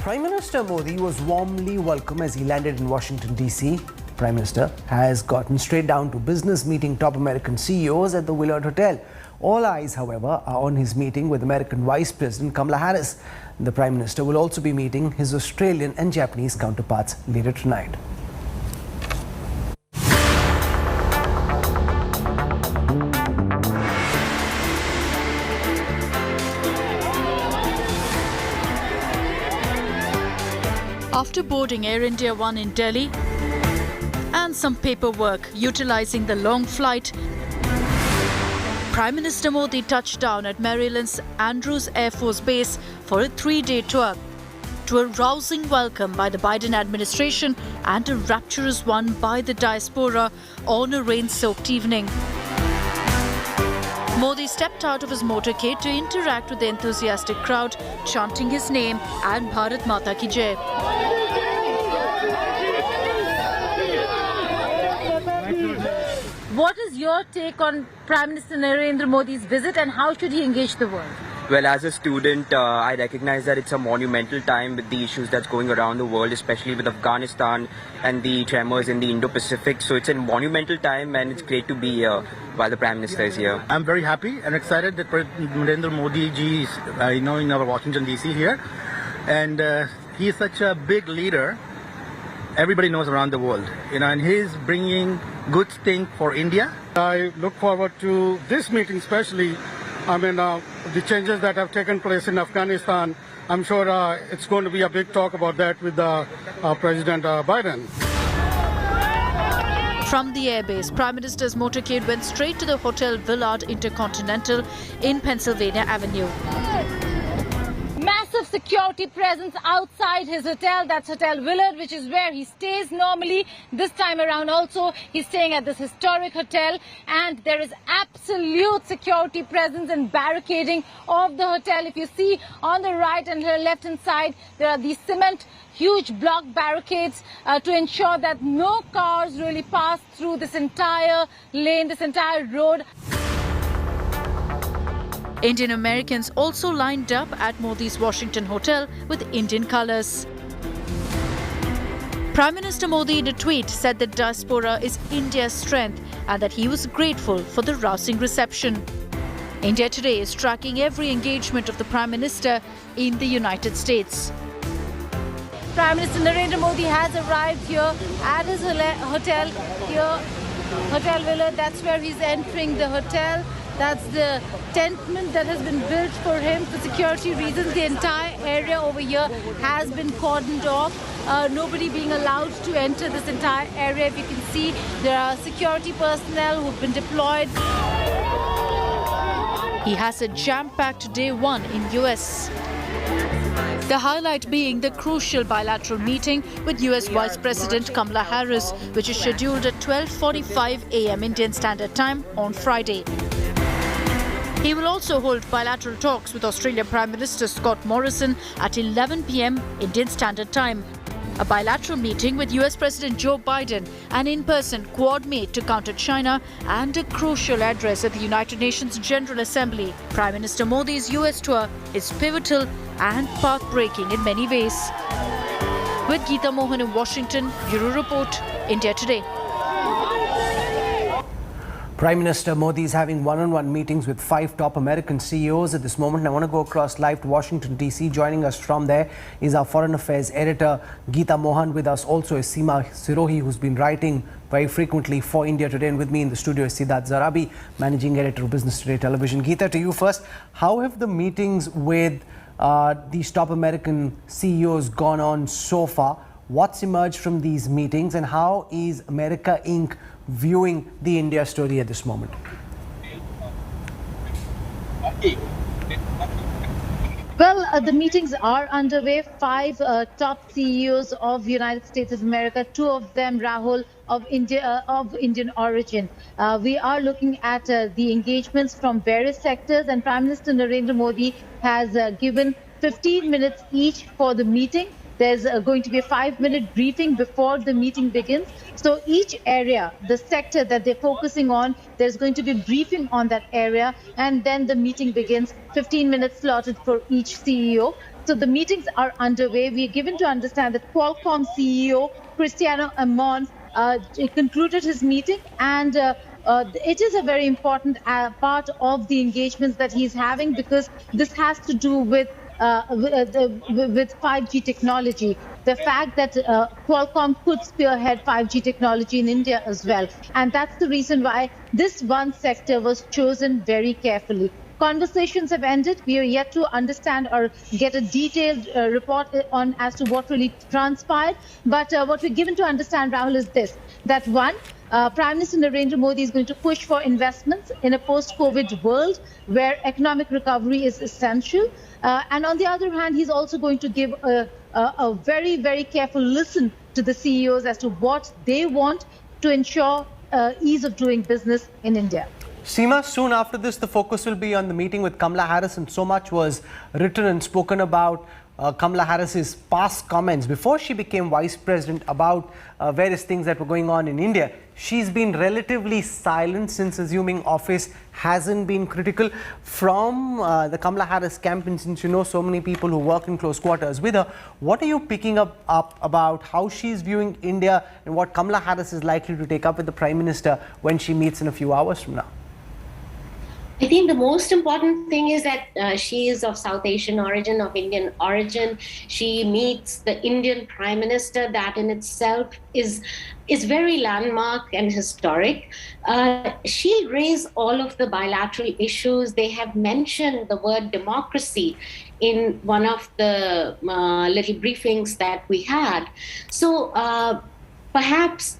Prime Minister Modi was warmly welcomed as he landed in Washington, D.C. Prime Minister has gotten straight down to business, meeting top American CEOs at the Willard Hotel. All eyes, however, are on his meeting with American Vice President Kamala Harris. The Prime Minister will also be meeting his Australian and Japanese counterparts later tonight. After boarding Air India One in Delhi and some paperwork utilizing the long flight, Prime Minister Modi touched down at Maryland's Andrews Air Force Base for a 3-day tour. To a rousing welcome by the Biden administration and a rapturous one by the diaspora on a rain-soaked evening. Modi stepped out of his motorcade to interact with the enthusiastic crowd, chanting his name and Bharat Mata Ki Jai. What is your take on Prime Minister Narendra Modi's visit and how should he engage the world? Well, as a student, I recognize that it's a monumental time with the issues that's going around the world, especially with Afghanistan and the tremors in the Indo-Pacific. So it's a monumental time and it's great to be here while the Prime Minister is here. I'm very happy and excited that Narendra Modi ji is, in our Washington DC here. And he is such a big leader. Everybody knows around the world, and he's bringing good thing for India. I look forward to this meeting especially. The changes that have taken place in Afghanistan, I'm sure it's going to be a big talk about that with President Biden. From the airbase, Prime Minister's motorcade went straight to the Hotel Willard Intercontinental in Pennsylvania Avenue. Massive security presence outside his hotel, that's Hotel Willard, which is where he stays normally. This time around also, he's staying at this historic hotel, and there is absolute security presence and barricading of the hotel. If you see on the right and the left-hand side, there are these cement huge block barricades to ensure that no cars really pass through this entire lane, this entire road. Indian Americans also lined up at Modi's Washington hotel with Indian colours. Prime Minister Modi in a tweet said that diaspora is India's strength and that he was grateful for the rousing reception. India today is tracking every engagement of the Prime Minister in the United States. Prime Minister Narendra Modi has arrived here at his hotel here, Hotel Willard. That's where he's entering the hotel. That's the tenement that has been built for him for security reasons. The entire area over here has been cordoned off. Nobody being allowed to enter this entire area. If you can see, there are security personnel who've been deployed. He has a jam-packed day one in US. The highlight being the crucial bilateral meeting with US Vice President Kamala Harris, which is scheduled at 12:45 a.m. Indian Standard Time on Friday. He will also hold bilateral talks with Australian Prime Minister Scott Morrison at 11 p.m. Indian Standard Time. A bilateral meeting with US President Joe Biden, an in-person Quad meet to counter China, and a crucial address at the United Nations General Assembly. Prime Minister Modi's US tour is pivotal and path-breaking in many ways. With Geeta Mohan in Washington, Bureau Report, India Today. Prime Minister Modi is having one-on-one meetings with 5 top American CEOs at this moment. I want to go across live to Washington, D.C. Joining us from there is our Foreign Affairs editor, Geeta Mohan. With us also is Seema Sirohi, who's been writing very frequently for India Today. And with me in the studio is Siddharth Zarabi, Managing Editor of Business Today Television. Geeta, to you first. How have the meetings with these top American CEOs gone on so far? What's emerged from these meetings and how is America Inc. viewing the India story at this moment? Well, the meetings are underway. 5 top CEOs of the United States of America, 2 of them, Rahul, of Indian origin. We are looking at the engagements from various sectors, and Prime Minister Narendra Modi has given 15 minutes each for the meeting. There's going to be a 5-minute briefing before the meeting begins. So each area, the sector that they're focusing on, there's going to be a briefing on that area, and then the meeting begins, 15 minutes slotted for each CEO. So the meetings are underway. We are given to understand that Qualcomm CEO Cristiano Amon concluded his meeting, and it is a very important part of the engagements that he's having, because this has to do with 5G technology. The fact that Qualcomm could spearhead 5G technology in India as well. And that's the reason why this one sector was chosen very carefully. Conversations have ended. We are yet to understand or get a detailed report on as to what really transpired. But what we're given to understand, Rahul, is this, that one, Prime Minister Narendra Modi is going to push for investments in a post-COVID world where economic recovery is essential. And on the other hand, he's also going to give a very, very careful listen to the CEOs as to what they want to ensure ease of doing business in India. Seema, soon after this, the focus will be on the meeting with Kamala Harris, and so much was written and spoken about Kamala Harris's past comments before she became vice president about various things that were going on in India. She's been relatively silent since assuming office, hasn't been critical from the Kamala Harris campaign, since you know so many people who work in close quarters with her. What are you picking up about how she's viewing India and what Kamala Harris is likely to take up with the Prime Minister when she meets in a few hours from now? I think the most important thing is that she is of South Asian origin, of Indian origin. She meets the Indian Prime Minister. That in itself is very landmark and historic. She'll raise all of the bilateral issues. They have mentioned the word democracy in one of the little briefings that we had. So perhaps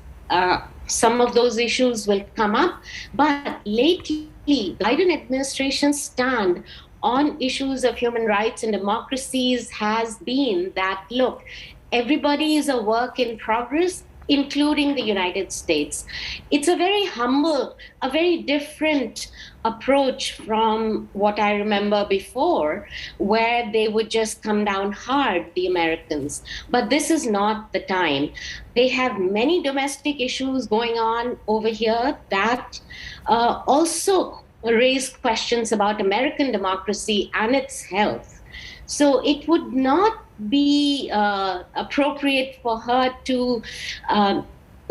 some of those issues will come up, but lately, the Biden administration's stand on issues of human rights and democracies has been that, look, everybody is a work in progress, including the United States. It's a very humble, a very different approach from what I remember before, where they would just come down hard, the Americans. But this is not the time. They have many domestic issues going on over here that also raise questions about American democracy and its health. So it would not be appropriate for her to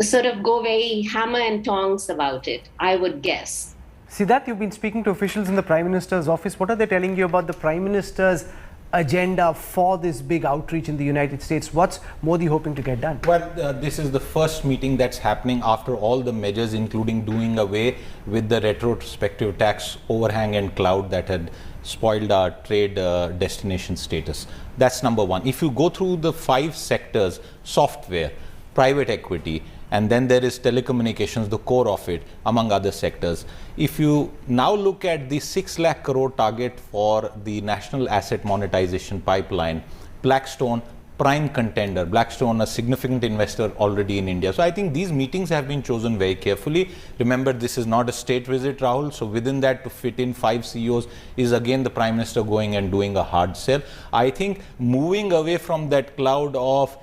sort of go very hammer and tongs about it, I would guess. Siddharth, you've been speaking to officials in the Prime Minister's office. What are they telling you about the Prime Minister's agenda for this big outreach in the United States? What's Modi hoping to get done? Well, this is the first meeting that's happening after all the measures, including doing away with the retrospective tax overhang and cloud that had spoiled our trade destination status. That's number one. If you go through the 5 sectors, software, private equity, and then there is telecommunications, the core of it, among other sectors. If you now look at the 6 lakh crore target for the national asset monetization pipeline, Blackstone, prime contender, Blackstone, a significant investor already in India. So I think these meetings have been chosen very carefully. Remember, this is not a state visit, Rahul. So within that, to fit in 5 CEOs is again the Prime Minister going and doing a hard sell. I think moving away from that cloud of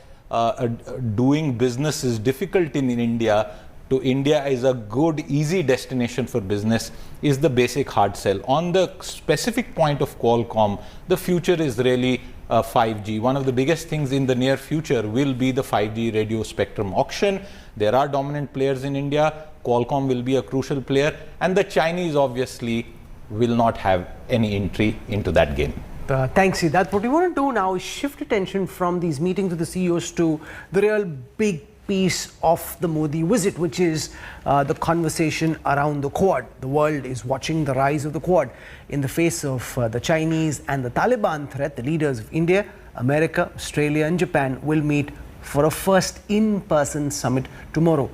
doing business is difficult in India to India is a good, easy destination for business is the basic hard sell. On the specific point of Qualcomm, the future is really 5G. One of the biggest things in the near future will be the 5G radio spectrum auction. There are dominant players in India. Qualcomm will be a crucial player, and the Chinese obviously will not have any entry into that game. Thanks, Siddharth. What we want to do now is shift attention from these meetings with the CEOs to the real big piece of the Modi visit, which is the conversation around the Quad. The world is watching the rise of the Quad. In the face of the Chinese and the Taliban threat, the leaders of India, America, Australia and Japan will meet for a first in-person summit tomorrow.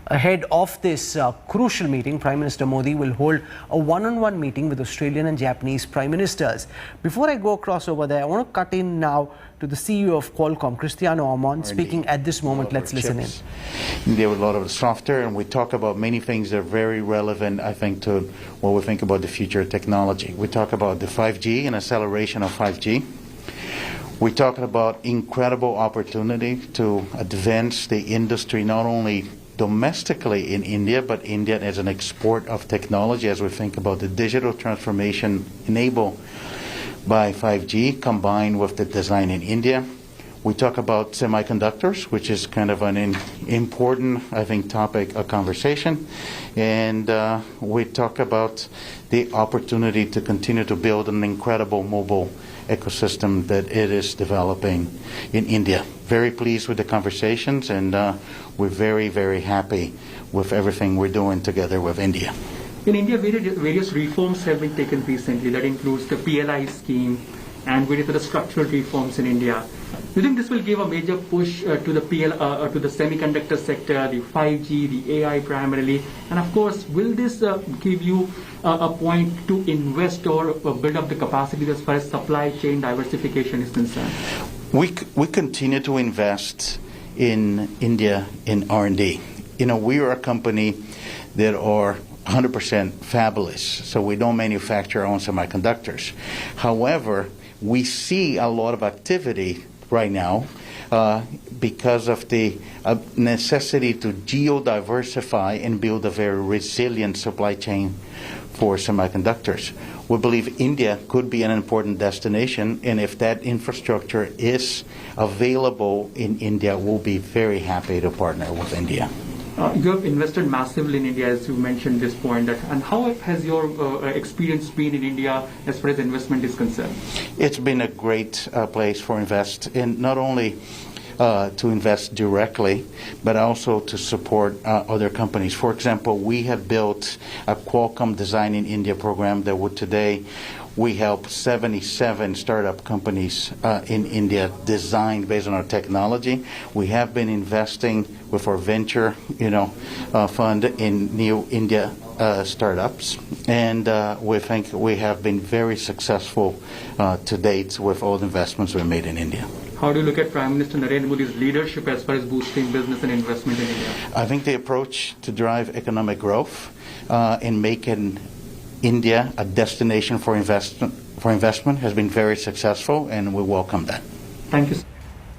Ahead of this crucial meeting, Prime Minister Modi will hold a one-on-one meeting with Australian and Japanese Prime Ministers. Before I go across over there, I want to cut in now to the CEO of Qualcomm, Cristiano Amon, speaking at this moment. Let's listen in. There were a lot of software, and we talk about many things that are very relevant, I think, to what we think about the future of technology. We talk about the 5G and acceleration of 5G. We talked about incredible opportunity to advance the industry not only domestically in India, but India as an export of technology as we think about the digital transformation enabled by 5G combined with the design in India. We talk about semiconductors, which is kind of an important, I think, topic of conversation. And we talk about the opportunity to continue to build an incredible mobile ecosystem that it is developing in India. Very pleased with the conversations, and we're very, very happy with everything we're doing together with India. In India, various reforms have been taken recently. That includes the PLI scheme and various other structural reforms in India. Do you think this will give a major push to the to the semiconductor sector, the 5G, the AI primarily? And of course, will this give you a point to invest or build up the capacity as far as supply chain diversification is concerned? We continue to invest in India in R&D. You know, we are a company that are 100% fabless, so we don't manufacture our own semiconductors. However, we see a lot of activity right now because of the necessity to geo-diversify and build a very resilient supply chain for semiconductors. We believe India could be an important destination, and if that infrastructure is available in India, we'll be very happy to partner with India. You have invested massively in India, as you mentioned this point. And how has your experience been in India as far as investment is concerned? It's been a great place for invest, and not only to invest directly, but also to support other companies. For example, we have built a Qualcomm Design in India program that would today we help 77 startup companies in India design based on our technology. We have been investing with our venture, fund in new India startups, and we think we have been very successful to date with all the investments we made in India. How do you look at Prime Minister Narendra Modi's leadership as far as boosting business and investment in India? I think the approach to drive economic growth and making India a destination for investment has been very successful, and we welcome that. Thank you.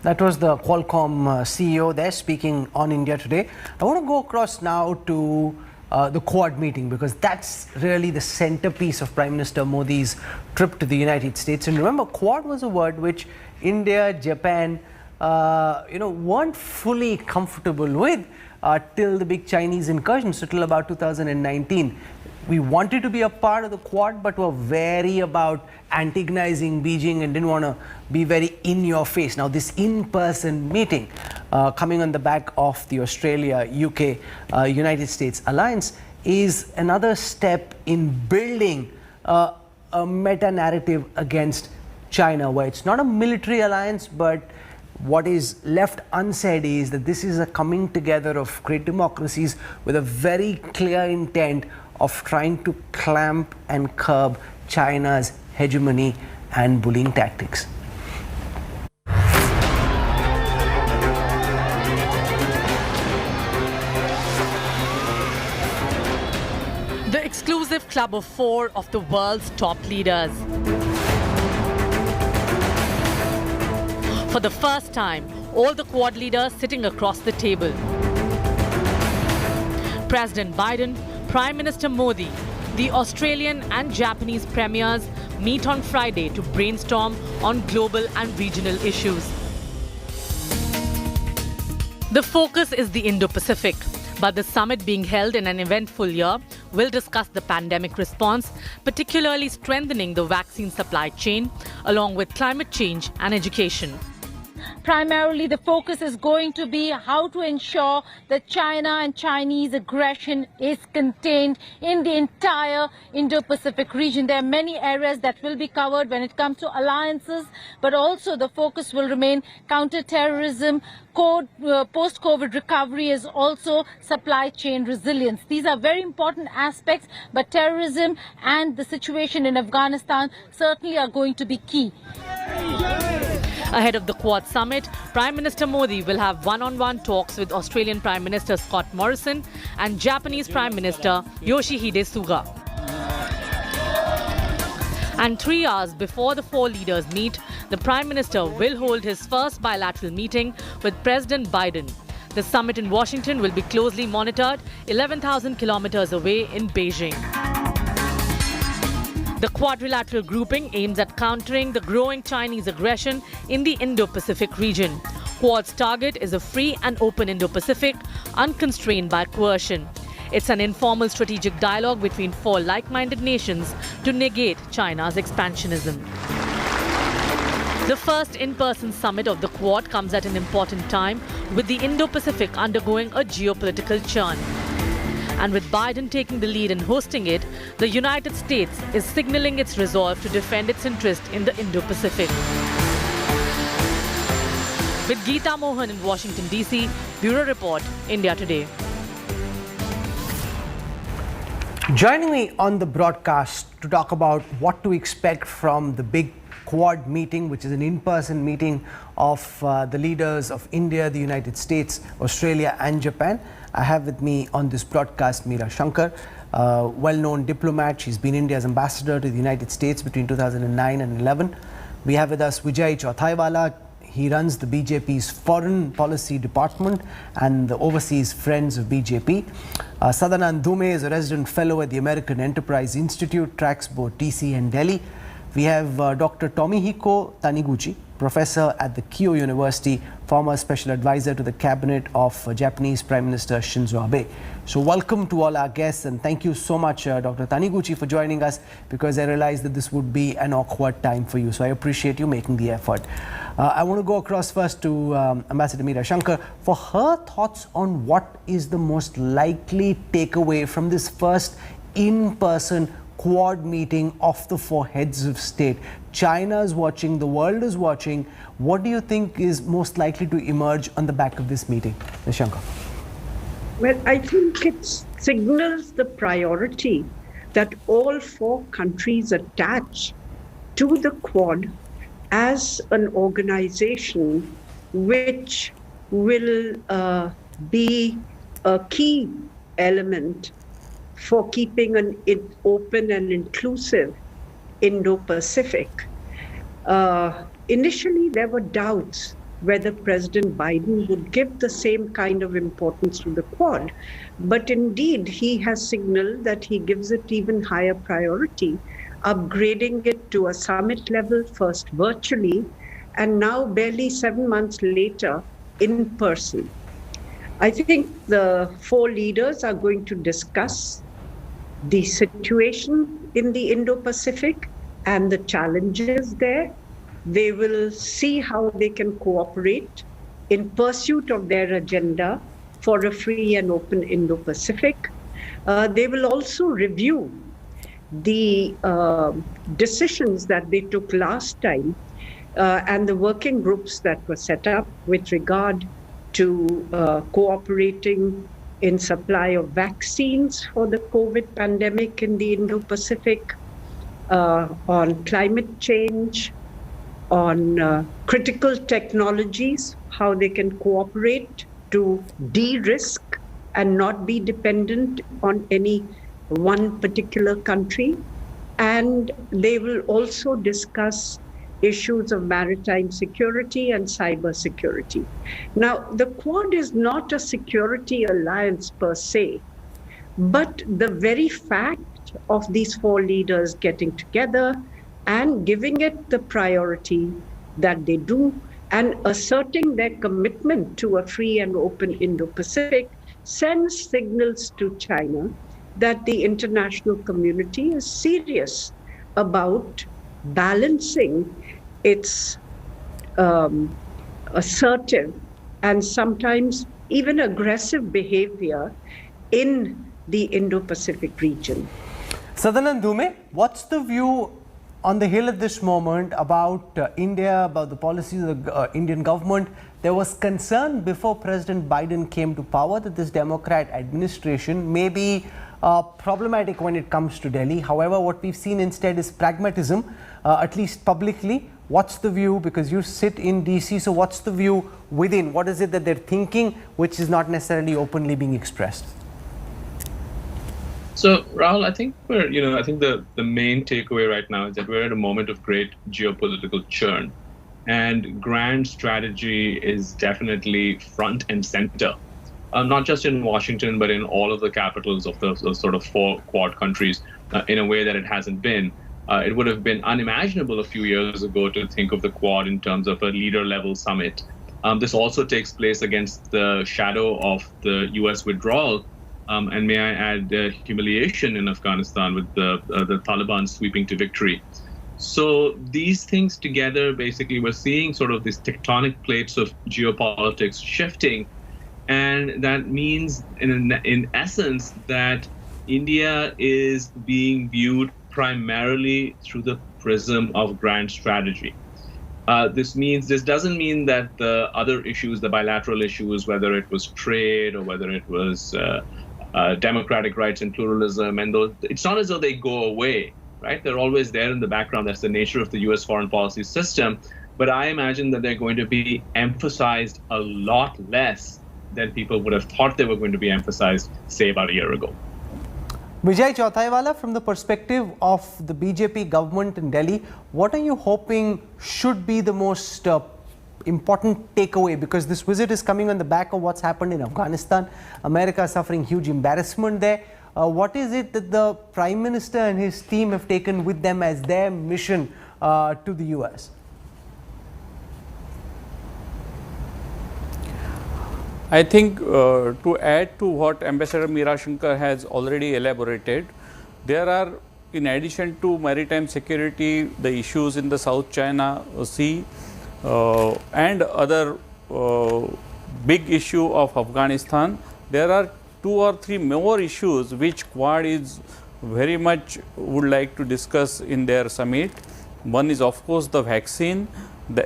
That was the Qualcomm CEO there speaking on India today. I want to go across now to the Quad meeting, because that's really the centerpiece of Prime Minister Modi's trip to the United States. And remember, Quad was a word which India, Japan, weren't fully comfortable with till the big Chinese incursion, so till about 2019. We wanted to be a part of the Quad, but were very about antagonizing Beijing and didn't want to be very in your face. Now, this in-person meeting coming on the back of the Australia-UK United States alliance is another step in building a meta-narrative against China, where it's not a military alliance, but what is left unsaid is that this is a coming together of great democracies with a very clear intent of trying to clamp and curb China's hegemony and bullying tactics. The exclusive club of 4 of the world's top leaders. For the first time, all the Quad leaders sitting across the table. President Biden, Prime Minister Modi, the Australian and Japanese premiers meet on Friday to brainstorm on global and regional issues. The focus is the Indo-Pacific, but the summit being held in an eventful year will discuss the pandemic response, particularly strengthening the vaccine supply chain, along with climate change and education. Primarily, the focus is going to be how to ensure that China and Chinese aggression is contained in the entire Indo-Pacific region. There are many areas that will be covered when it comes to alliances, but also the focus will remain counter-terrorism, post-COVID recovery, is also supply chain resilience. These are very important aspects, but terrorism and the situation in Afghanistan certainly are going to be key. Ahead of the Quad summit, Prime Minister Modi will have one-on-one talks with Australian Prime Minister Scott Morrison and Japanese Prime Minister Yoshihide Suga. And 3 hours before the 4 leaders meet, the Prime Minister will hold his first bilateral meeting with President Biden. The summit in Washington will be closely monitored 11,000 kilometers away in Beijing. The quadrilateral grouping aims at countering the growing Chinese aggression in the Indo-Pacific region. Quad's target is a free and open Indo-Pacific, unconstrained by coercion. It's an informal strategic dialogue between four like-minded nations to negate China's expansionism. The first in-person summit of the Quad comes at an important time, with the Indo-Pacific undergoing a geopolitical churn. And with Biden taking the lead in hosting it, the United States is signaling its resolve to defend its interest in the Indo-Pacific. With Geeta Mohan in Washington, D.C., Bureau Report, India Today. Joining me on the broadcast to talk about what to expect from the big Quad meeting, which is an in-person meeting of the leaders of India, the United States, Australia and Japan. I have with me on this broadcast Meera Shankar, well-known diplomat. She's been India's ambassador to the United States between 2009 and 11. We have with us Vijay Chauthaiwala. He runs the BJP's Foreign Policy Department and the Overseas Friends of BJP. Sadanand Dhume is a resident fellow at the American Enterprise Institute, tracks both DC and Delhi. We have Dr. Tomihiko Taniguchi, professor at the Keio University, former special advisor to the cabinet of Japanese Prime Minister Shinzo Abe. So welcome to all our guests, and thank you so much, Dr. Taniguchi, for joining us, because I realized that this would be an awkward time for you. So I appreciate you making the effort. I want to go across first to Ambassador Meera Shankar for her thoughts on what is the most likely takeaway from this first in-person Quad meeting of the four heads of state. China is watching, the world is watching. What do you think is most likely to emerge on the back of this meeting? Ms. Shankar. Well, I think it signals the priority that all four countries attach to the Quad as an organization which will be a key element for keeping an open and inclusive Indo-Pacific. Initially, there were doubts whether President Biden would give the same kind of importance to the Quad, but indeed he has signaled that he gives it even higher priority, upgrading it to a summit level, first virtually, and now barely 7 months later, in person. I think the four leaders are going to discuss the situation in the Indo-Pacific and the challenges there. They will see how they can cooperate in pursuit of their agenda for a free and open Indo-Pacific. They will also review the decisions that they took last time and the working groups that were set up with regard to cooperating in supply of vaccines for the COVID pandemic in the Indo-Pacific, on climate change, on critical technologies, how they can cooperate to de-risk and not be dependent on any one particular country. And they will also discuss issues of maritime security and cyber security. Now, the Quad is not a security alliance per se, but the very fact of these four leaders getting together and giving it the priority that they do and asserting their commitment to a free and open Indo-Pacific sends signals to China that the international community is serious about balancing its assertive and sometimes even aggressive behavior in the Indo-Pacific region. Sadanand Dhume, what's the view on the Hill at this moment about India, about the policies of the Indian government? There was concern before President Biden came to power that this Democrat administration may be problematic when it comes to Delhi. However, what we've seen instead is pragmatism, at least publicly. What's the view? Because you sit in DC, so what's the view within? What is it that they're thinking which is not necessarily openly being expressed? So, Rahul, I think the main takeaway right now is that we're at a moment of great geopolitical churn. and grand strategy is definitely front and center. Not just in Washington, but in all of the capitals of the sort of 4 Quad countries in a way that it hasn't been. It would have been unimaginable a few years ago to think of the Quad in terms of a leader-level summit. This also takes place against the shadow of the U.S. withdrawal, and may I add, humiliation in Afghanistan with the Taliban sweeping to victory. So these things together, basically, we're seeing sort of these tectonic plates of geopolitics shifting, and that means, in essence, that India is being viewed primarily through the prism of grand strategy. This doesn't mean that the other issues, the bilateral issues, whether it was trade or whether it was democratic rights and pluralism, and those, it's not as though they go away, right? They're always there in the background. That's the nature of the U.S. foreign policy system. But I imagine that they're going to be emphasized a lot less than people would have thought they were going to be emphasized, say, about a year ago. Vijay Chautaiwala, from the perspective of the BJP government in Delhi, what are you hoping should be the most important takeaway? Because this visit is coming on the back of what's happened in Afghanistan. America is suffering huge embarrassment there. What is it that the Prime Minister and his team have taken with them as their mission to the US? I think to add to what Ambassador Meera Shankar has already elaborated, there are, in addition to maritime security, the issues in the South China Sea and other big issue of Afghanistan. There are 2 or 3 more issues which Quad is very much would like to discuss in their summit. One is, of course, the vaccine,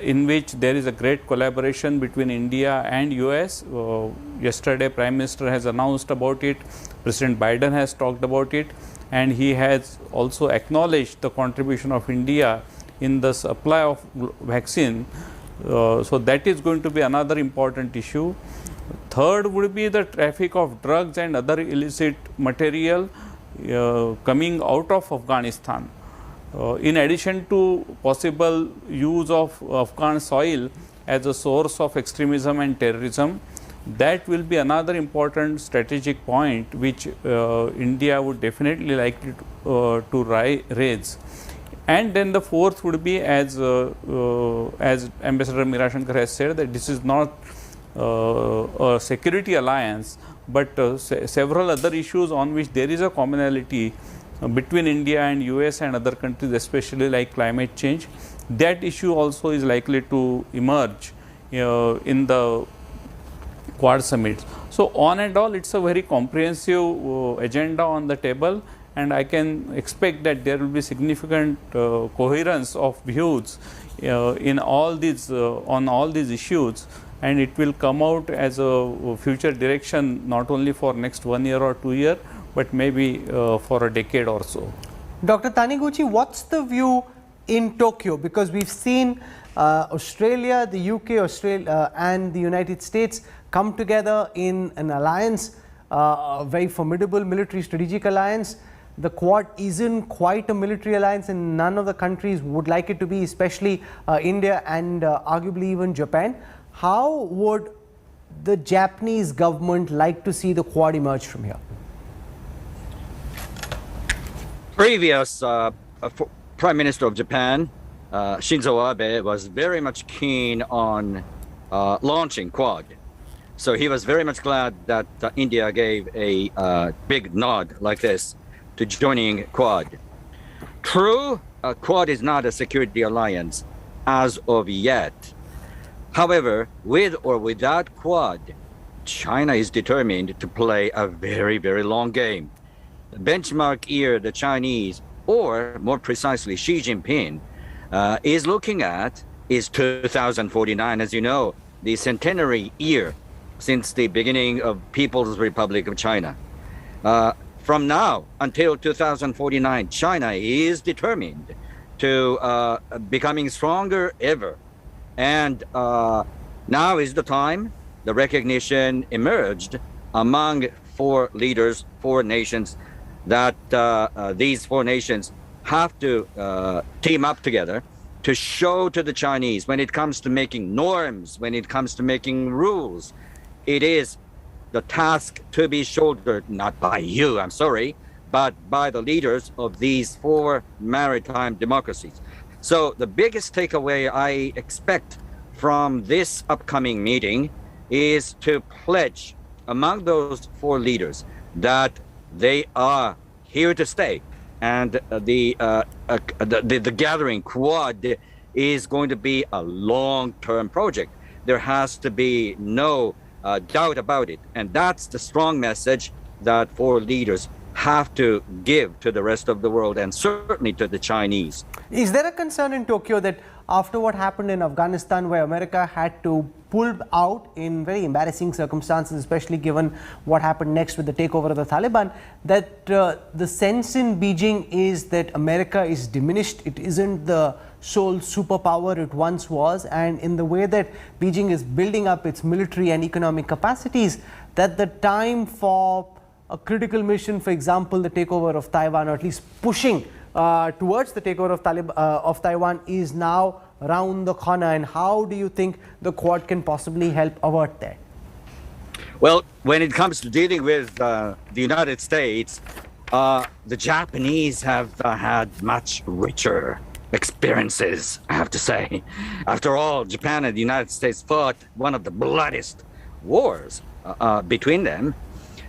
in which there is a great collaboration between India and US. Yesterday, Prime Minister has announced about it, President Biden has talked about it, and he has also acknowledged the contribution of India in the supply of vaccine. So that is going to be another important issue. Third would be the traffic of drugs and other illicit material coming out of Afghanistan. In addition to possible use of Afghan soil as a source of extremism and terrorism, that will be another important strategic point which India would definitely like to raise. And then the fourth would be, as Ambassador Meera Shankar has said, that this is not a security alliance, but several other issues on which there is a commonality between India and US and other countries, especially like climate change. That issue also is likely to emerge in the Quad summit. So on and all, it's a very comprehensive agenda on the table, and I can expect that there will be significant coherence of views in all these on all these issues, and it will come out as a future direction not only for next 1 year or 2 years, but maybe for a decade or so. Dr. Taniguchi, what's the view in Tokyo? Because we've seen Australia, the UK, Australia and the United States come together in an alliance, a very formidable military strategic alliance. The Quad isn't quite a military alliance, and none of the countries would like it to be, especially India and arguably even Japan. How would the Japanese government like to see the Quad emerge from here? Previous Prime Minister of Japan, Shinzo Abe, was very much keen on launching Quad. So he was very much glad that India gave a big nod like this to joining Quad. True, Quad is not a security alliance as of yet. However, with or without Quad, China is determined to play a very, very long game. The benchmark year the Chinese, or more precisely Xi Jinping, is looking at is 2049. As you know, the centenary year since the beginning of People's Republic of China. From now until 2049, China is determined to becoming stronger ever. And now is the time the recognition emerged among 4 leaders, 4 nations, that these 4 nations have to team up together to show to the Chinese when it comes to making norms, when it comes to making rules, it is the task to be shouldered not by you, I'm sorry, but by the leaders of these 4 maritime democracies. So the biggest takeaway I expect from this upcoming meeting is to pledge among those 4 leaders that they are here to stay, and the gathering Quad is going to be a long-term project. There has to be no doubt about it, and that's the strong message that 4 leaders have to give to the rest of the world, and certainly to the Chinese. Is there a concern in Tokyo that after what happened in Afghanistan, where America had to pull out in very embarrassing circumstances, especially given what happened next with the takeover of the Taliban, that the sense in Beijing is that America is diminished, it isn't the sole superpower it once was, and in the way that Beijing is building up its military and economic capacities, that the time for a critical mission, for example, the takeover of Taiwan, or at least pushing towards the takeover of Taiwan, is now around the corner? And how do you think the Quad can possibly help avert that? Well, when it comes to dealing with the United States, the Japanese have had much richer experiences, I have to say. After all, Japan and the United States fought one of the bloodiest wars between them.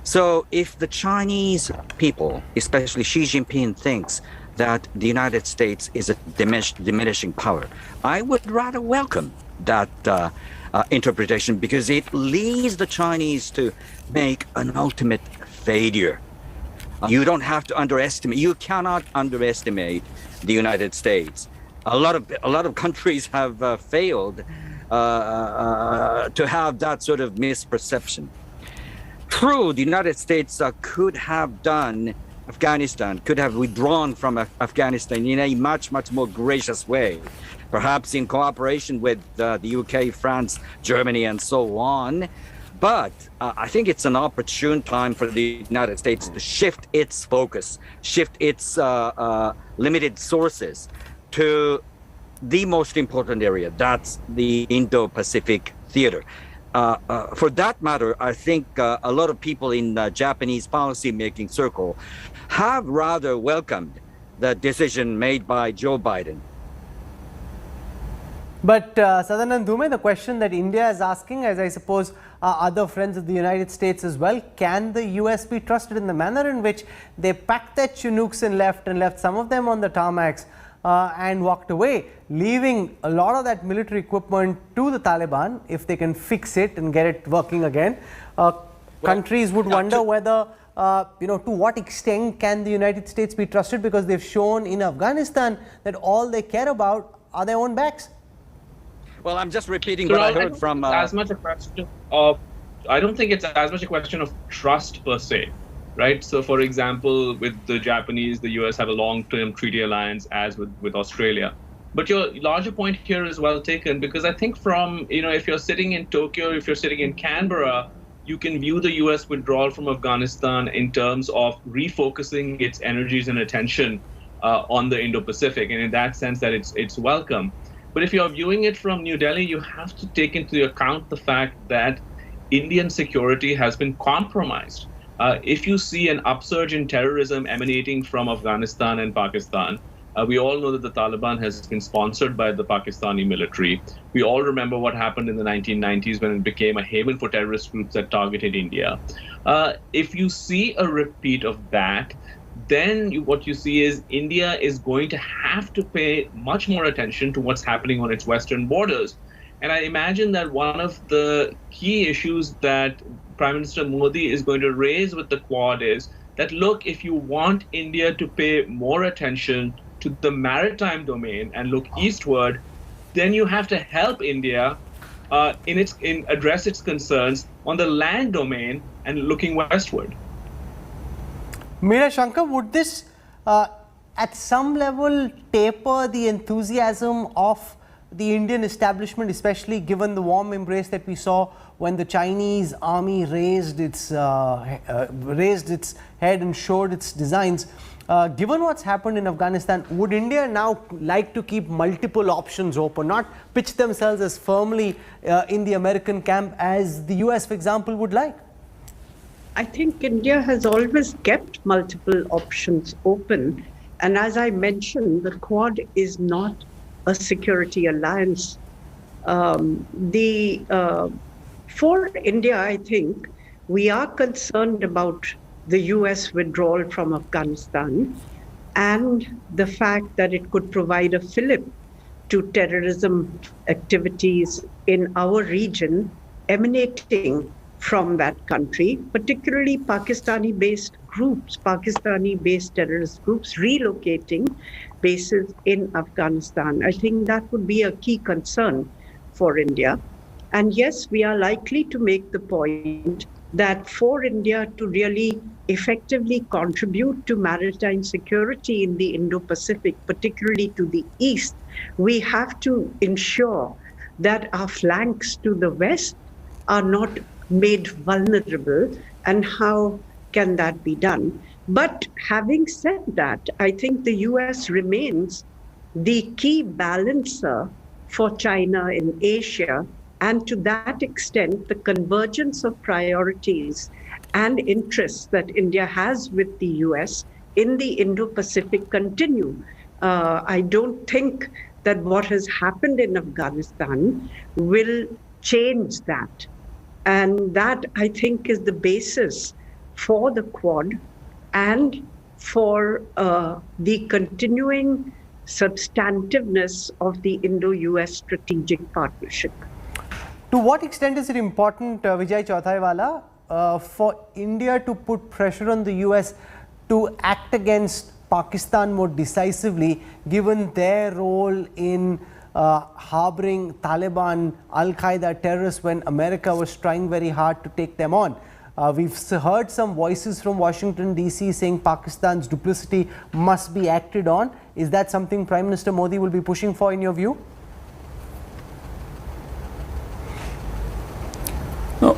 So if the Chinese people, especially Xi Jinping, thinks that the United States is a diminishing power, I would rather welcome that interpretation, because it leads the Chinese to make an ultimate failure. You don't have to underestimate, you cannot underestimate the United States. A lot of countries have failed to have that sort of misperception. True, the United States could have done Afghanistan, could have withdrawn from Afghanistan in a much more gracious way, perhaps in cooperation with the UK, France, Germany, and so on. But I think it's an opportune time for the United States to shift its focus, shift its limited sources to the most important area. That's the Indo-Pacific theater. For that matter, I think a lot of people in the Japanese policy-making circle have rather welcomed the decision made by Joe Biden. But Sadanand Dhume, the question that India is asking, as I suppose other friends of the United States as well, can the US be trusted in the manner in which they packed their Chinooks and left some of them on the tarmacs and walked away, leaving a lot of that military equipment to the Taliban? If they can fix it and get it working again, countries would wonder whether, to what extent can the United States be trusted, because they've shown in Afghanistan that all they care about are their own backs. Well, I'm just repeating what I heard from... as much a question of, I don't think it's as much a question of trust per se, right? So, for example, with the Japanese, the US have a long-term treaty alliance, as with Australia. But your larger point here is well taken, because I think from, if you're sitting in Tokyo, if you're sitting in Canberra, you can view the US withdrawal from Afghanistan in terms of refocusing its energies and attention on the Indo-Pacific, and in that sense that it's welcome. But if you're viewing it from New Delhi, you have to take into account the fact that Indian security has been compromised. If you see an upsurge in terrorism emanating from Afghanistan and Pakistan, we all know that the Taliban has been sponsored by the Pakistani military. We all remember what happened in the 1990s when it became a haven for terrorist groups that targeted India. If you see a repeat of that, then what you see is India is going to have to pay much more attention to what's happening on its western borders. And I imagine that one of the key issues that Prime Minister Modi is going to raise with the Quad is that, look, if you want India to pay more attention to the maritime domain and look eastward, then you have to help India in address its concerns on the land domain and looking westward. Meera Shankar, would this at some level taper the enthusiasm of the Indian establishment, especially given the warm embrace that we saw when the Chinese army raised its head and showed its designs? Given what's happened in Afghanistan, would India now like to keep multiple options open, not pitch themselves as firmly in the American camp as the US, for example, would like? I think India has always kept multiple options open. And as I mentioned, the Quad is not a security alliance. For India, I think, we are concerned about the US withdrawal from Afghanistan and the fact that it could provide a fillip to terrorism activities in our region emanating from that country, particularly Pakistani-based groups, Pakistani-based terrorist groups relocating bases in Afghanistan. I think that would be a key concern for India. And yes, we are likely to make the point that for India to really effectively contribute to maritime security in the Indo-Pacific, particularly to the east, we have to ensure that our flanks to the west are not made vulnerable. And how can that be done? But having said that, I think the US remains the key balancer for China in Asia. And to that extent, the convergence of priorities and interests that India has with the US in the Indo-Pacific continue. I don't think that what has happened in Afghanistan will change that. And that, I think, is the basis for the Quad and for the continuing substantiveness of the Indo-US strategic partnership. To what extent is it important, Vijay Chauthaiwala, for India to put pressure on the US to act against Pakistan more decisively, given their role in harboring Taliban, Al-Qaeda terrorists when America was trying very hard to take them on? We've heard some voices from Washington DC saying Pakistan's duplicity must be acted on. Is that something Prime Minister Modi will be pushing for in your view? No,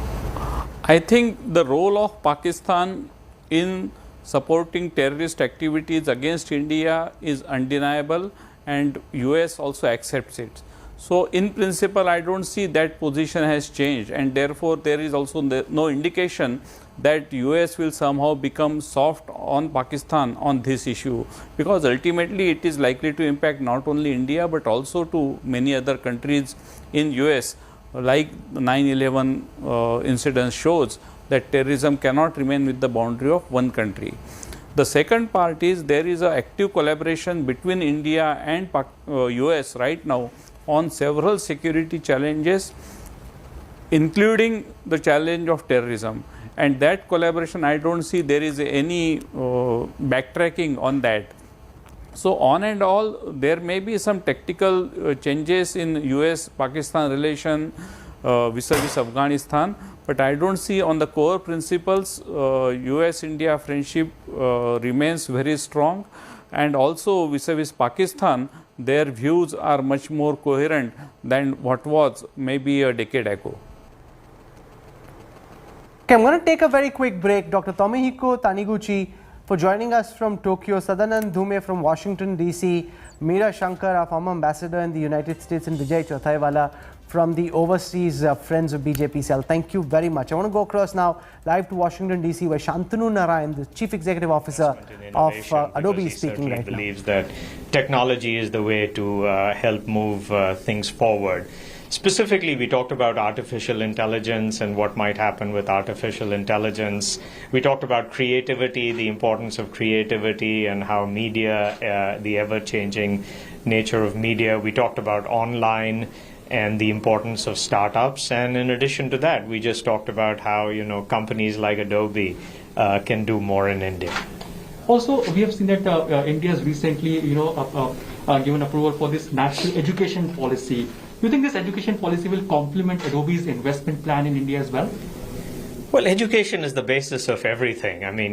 I think the role of Pakistan in supporting terrorist activities against India is undeniable, and US also accepts it. So in principle, I don't see that position has changed, and therefore there is also no indication that US will somehow become soft on Pakistan on this issue, because ultimately it is likely to impact not only India but also to many other countries in US. Like the 9/11 incident shows that terrorism cannot remain with the boundary of one country. The second part is there is an active collaboration between India and US right now on several security challenges, including the challenge of terrorism. And that collaboration, I don't see there is any backtracking on that. So on and all, there may be some tactical changes in US-Pakistan relation vis-a-vis Afghanistan, but I don't see on the core principles US-India friendship remains very strong, and also vis-a-vis Pakistan, their views are much more coherent than what was maybe a decade ago. Okay, I'm going to take a very quick break. Dr. Tomihiko Taniguchi for joining us from Tokyo, Sadanand Dhume from Washington DC, Meera Shankar, our former ambassador in the United States, and Vijay Chauthaiwala from the Overseas Friends of BJP cell. Thank you very much. I want to go across now live to Washington DC, where Shantanu Narayan, the Chief Executive Officer of Adobe, is speaking right now. He believes that technology is the way to help move things forward. Specifically, we talked about artificial intelligence and what might happen with artificial intelligence. We talked about creativity, the importance of creativity and how media, the ever-changing nature of media. We talked about online and the importance of startups. And in addition to that, we just talked about how, companies like Adobe can do more in India. Also, we have seen that India has recently, given approval for this national education policy. Do you think this education policy will complement Adobe's investment plan in India as well? Well, education is the basis of everything. I mean,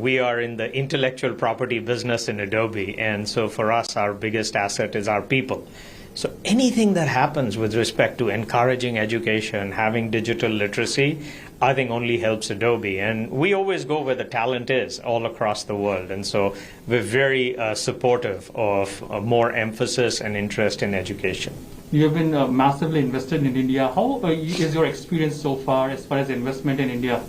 we are in the intellectual property business in Adobe, and so for us, our biggest asset is our people. So anything that happens with respect to encouraging education, having digital literacy, I think only helps Adobe. And we always go where the talent is all across the world. And so we're very supportive of more emphasis and interest in education. You have been massively invested in India. How is your experience so far as investment in India?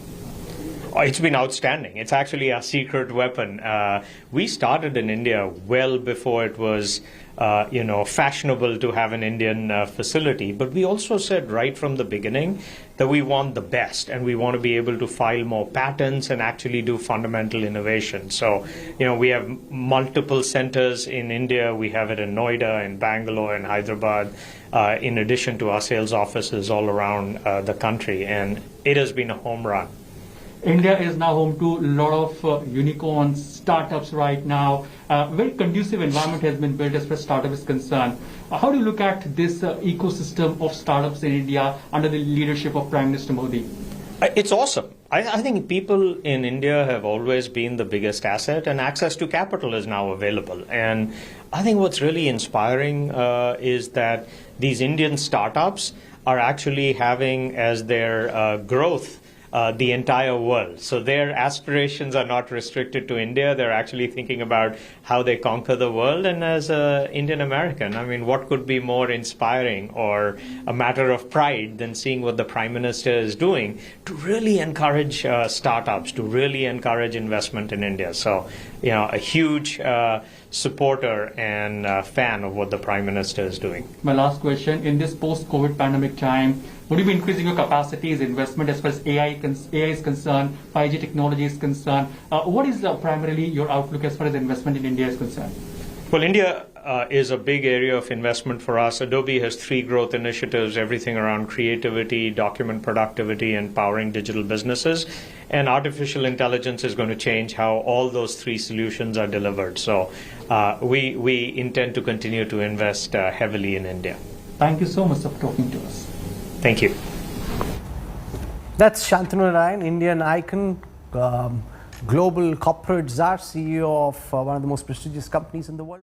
It's been outstanding. It's actually our secret weapon. We started in India well before it was, fashionable to have an Indian facility. But we also said right from the beginning that we want the best, and we want to be able to file more patents and actually do fundamental innovation. So, we have multiple centers in India. We have it in Noida, in Bangalore, in Hyderabad, in addition to our sales offices all around the country. And it has been a home run. India is now home to a lot of unicorns, startups right now. Very conducive environment has been built as far as startup is concerned. How do you look at this ecosystem of startups in India under the leadership of Prime Minister Modi? It's awesome. I think people in India have always been the biggest asset, and access to capital is now available. And I think what's really inspiring is that these Indian startups are actually having as their growth the entire world. So their aspirations are not restricted to India. They're actually thinking about how they conquer the world. And as an Indian American, I mean, what could be more inspiring or a matter of pride than seeing what the Prime Minister is doing to really encourage startups, to really encourage investment in India. So, a huge supporter and fan of what the Prime Minister is doing. My last question, in this post-COVID pandemic time, would you be increasing your capacities, investment as far as AI is concerned, 5G technology is concerned? What is primarily your outlook as far as investment in India is concerned? Well, India is a big area of investment for us. Adobe has 3 growth initiatives, everything around creativity, document productivity, and powering digital businesses. And artificial intelligence is going to change how all those 3 solutions are delivered. So we intend to continue to invest heavily in India. Thank you so much for talking to us. Thank you. That's Shantanu Narayan, Indian icon, global corporate czar, CEO of one of the most prestigious companies in the world.